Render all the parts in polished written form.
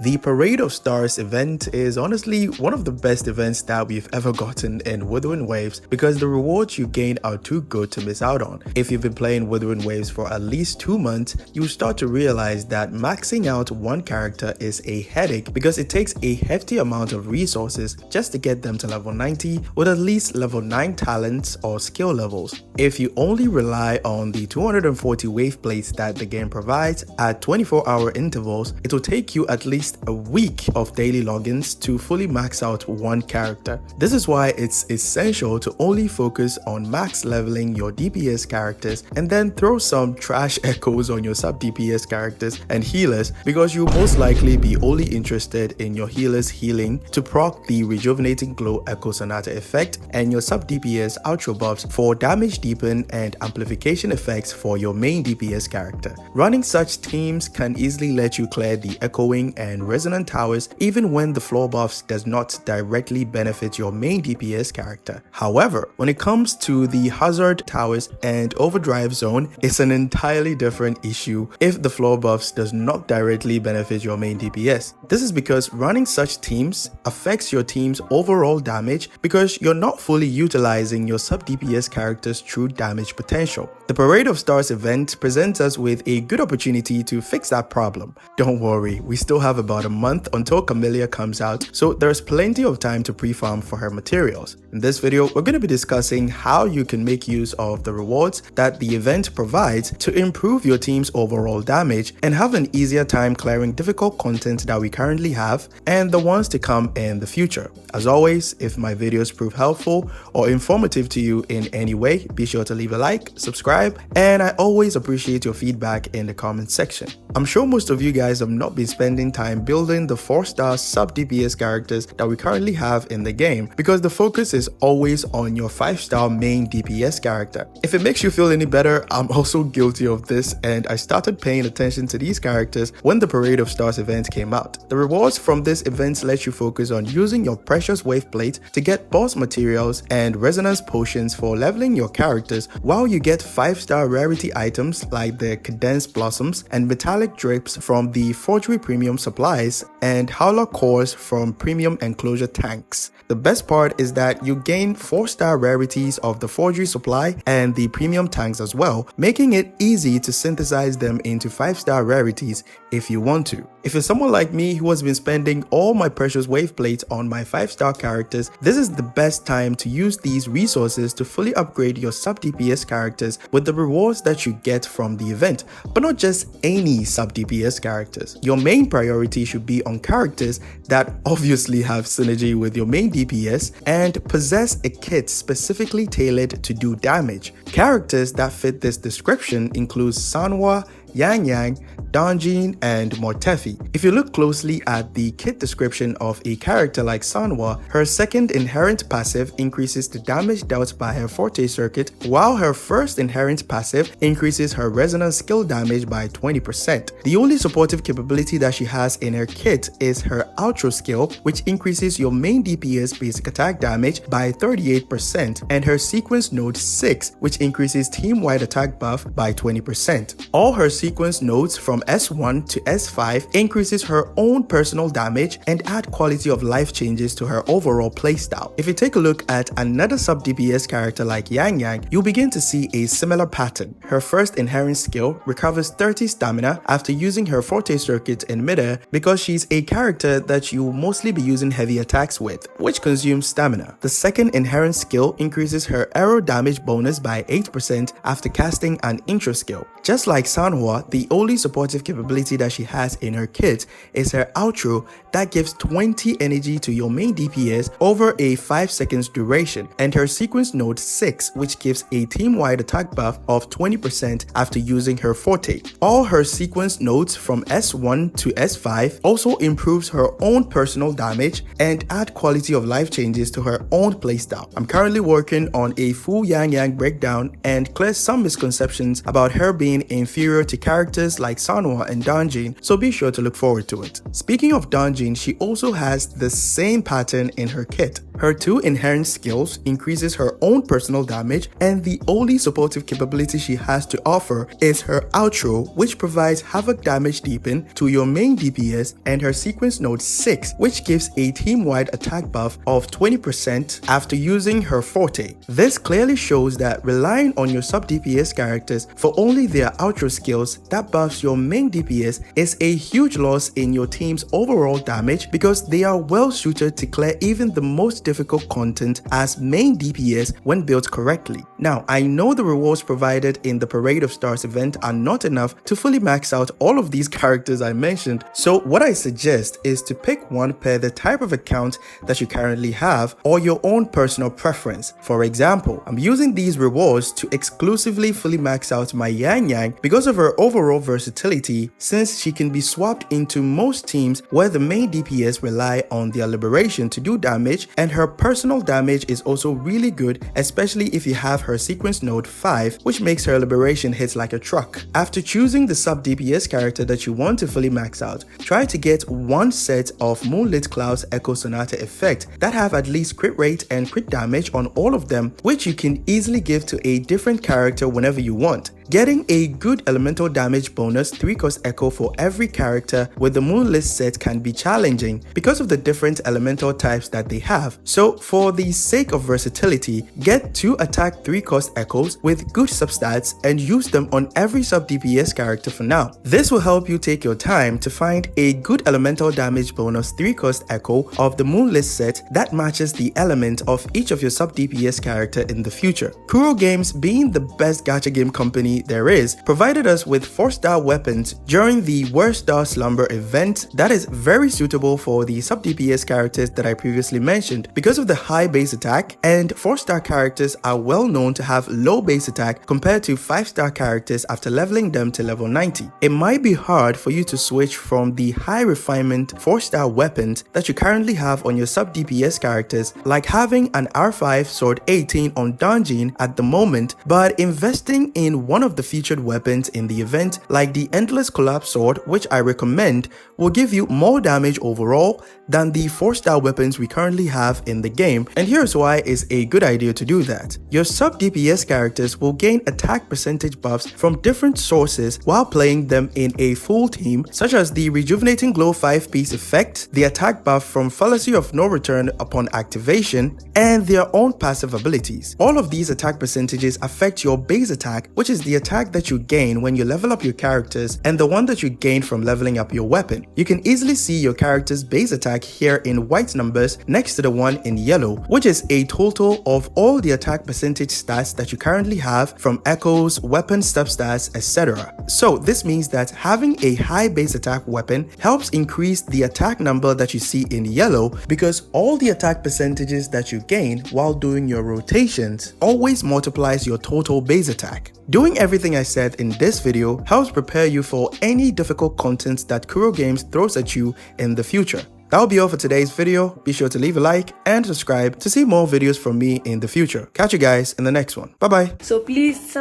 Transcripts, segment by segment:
The Parade of Stars event is honestly one of the best events that we've ever gotten in Wuthering Waves because the rewards you gain are too good to miss out on. If you've been playing Wuthering Waves for at least 2 months, you start to realize that maxing out one character is a headache because it takes a hefty amount of resources just to get them to level 90 with at least level 9 talents or skill levels. If you only rely on the 240 wave plates that the game provides at 24-hour intervals, it will take you at least a week of daily logins to fully max out one character. This is why it's essential to only focus on max leveling your DPS characters and then throw some trash echoes on your sub DPS characters and healers, because you'll most likely be only interested in your healers healing to proc the rejuvenating glow echo sonata effect and your sub DPS outro buffs for damage deepen and amplification effects for your main DPS character. Running such teams can easily let you clear the echoing and resonant towers even when the floor buffs does not directly benefit your main DPS character. However, when it comes to the hazard towers and overdrive zone, it's an entirely different issue if the floor buffs does not directly benefit your main DPS. This is because running such teams affects your team's overall damage because you're not fully utilizing your sub DPS character's true damage potential. The Parade of Stars event presents us with a good opportunity to fix that problem. Don't worry, we still have about a month until Camellia comes out, so there's plenty of time to pre-farm for her materials. In this video, we're going to be discussing how you can make use of the rewards that the event provides to improve your team's overall damage and have an easier time clearing difficult content that we currently have and the ones to come in the future. As always, if my videos prove helpful or informative to you in any way, be sure to leave a like, subscribe, and I always appreciate your feedback in the comment section. I'm sure most of you guys have not been spending time building the 4-star sub DPS characters that we currently have in the game because the focus is always on your 5-star main DPS character. If it makes you feel any better, I'm also guilty of this, and I started paying attention to these characters when the Parade of Stars event came out. The rewards from this event let you focus on using your precious wave plate to get boss materials and resonance potions for leveling your characters, while you get 5-star rarity items like the condensed blossoms and metallic drips from the forgery premium supplies and howler cores from premium enclosure tanks. The best part is that you gain 4-star rarities of the forgery supply and the premium tanks as well, making it easy to synthesize them into 5-star rarities if you want to. If you're someone like me who has been spending all my precious wave plates on my 5-star characters, this is the best time to use these resources to fully upgrade your sub DPS characters with the rewards that you get from the event, but not just any sub DPS characters. Your main priority should be on characters that obviously have synergy with your main DPS and possess a kit specifically tailored to do damage. Characters that fit this description include Sanhua, Yang Yang, Donjin, and Mortefi. If you look closely at the kit description of a character like Sanhua, her second inherent passive increases the damage dealt by her forte circuit, while her first inherent passive increases her resonance skill damage by 20%. The only supportive capability that she has in her kit is her outro skill, which increases your main DPS basic attack damage by 38%, and her sequence node 6, which increases team-wide attack buff by 20%. All her sequence nodes from S1 to S5 increases her own personal damage and add quality of life changes to her overall playstyle. If you take a look at another sub DPS character like Yang Yang, you'll begin to see a similar pattern. Her first inherent skill recovers 30 stamina after using her forte circuit in midair because she's a character that you'll mostly be using heavy attacks with, which consumes stamina. The second inherent skill increases her arrow damage bonus by 8% after casting an intro skill. Just like Sanhua, the only supportive capability that she has in her kit is her outro that gives 20 energy to your main DPS over a 5 seconds duration, and her sequence node 6, which gives a team-wide attack buff of 20% after using her forte. All her sequence nodes from S1 to S5 also improves her own personal damage and add quality of life changes to her own playstyle. I'm currently working on a full Yang Yang breakdown and clear some misconceptions about her being inferior to characters like Sanhua and Donjin, so be sure to look forward to it. Speaking of Donjin, she also has the same pattern in her kit. Her 2 inherent skills increases her own personal damage, and the only supportive capability she has to offer is her outro, which provides havoc damage deepen to your main DPS, and her sequence node 6, which gives a team-wide attack buff of 20% after using her forte. This clearly shows that relying on your sub DPS characters for only their outro skills that buffs your main DPS is a huge loss in your team's overall damage, because they are well suited to clear even the most difficult content as main DPS when built correctly. Now, I know the rewards provided in the Parade of Stars event are not enough to fully max out all of these characters I mentioned, so what I suggest is to pick one per the type of account that you currently have or your own personal preference. For example, I'm using these rewards to exclusively fully max out my Yang Yang because of her overall versatility, since she can be swapped into most teams where the main DPS rely on their liberation to do damage, and her personal damage is also really good, especially if you have her sequence node 5, which makes her liberation hit like a truck. After choosing the sub DPS character that you want to fully max out, try to get one set of Moonlit Cloud's Echo Sonata effect that have at least crit rate and crit damage on all of them, which you can easily give to a different character whenever you want. Getting a good elemental damage bonus 3-cost echo for every character with the Moonlit set can be challenging because of the different elemental types that they have. So for the sake of versatility, get 2 attack 3-cost echoes with good substats and use them on every sub DPS character for now. This will help you take your time to find a good elemental damage bonus 3-cost echo of the Moonlit set that matches the element of each of your sub DPS character in the future. Kuro Games, being the best gacha game company there is, provided us with 4-star weapons during the Worst Star Slumber event that is very suitable for the sub DPS characters that I previously mentioned because of the high base attack, and 4-star characters are well known to have low base attack compared to 5-star characters after leveling them to level 90. It might be hard for you to switch from the high refinement 4-star weapons that you currently have on your sub DPS characters, like having an R5 sword 18 on Donjin at the moment, but investing in one of the featured weapons in the event, like the Endless Collapse sword, which I recommend, will give you more damage overall than the 4-star weapons we currently have in the game, and here's why it's a good idea to do that. Your sub DPS characters will gain attack percentage buffs from different sources while playing them in a full team, such as the Rejuvenating Glow 5-piece effect, the attack buff from Fallacy of No Return upon activation, and their own passive abilities. All of these attack percentages affect your base attack, which is the attack that you gain when you level up your characters, and the one that you gain from leveling up your weapon. You can easily see your character's base attack here in white numbers next to the one in yellow, which is a total of all the attack percentage stats that you currently have from echoes, weapon step stats, etc. So this means that having a high base attack weapon helps increase the attack number that you see in yellow, because all the attack percentages that you gain while doing your rotations always multiplies your total base attack. Doing everything I said in this video helps prepare you for any difficult content that Kuro Games throws at you in the future. That'll be all for today's video. Be sure to leave a like and subscribe to see more videos from me in the future. Catch you guys in the next one. Bye bye. So please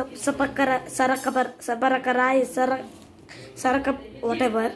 whatever.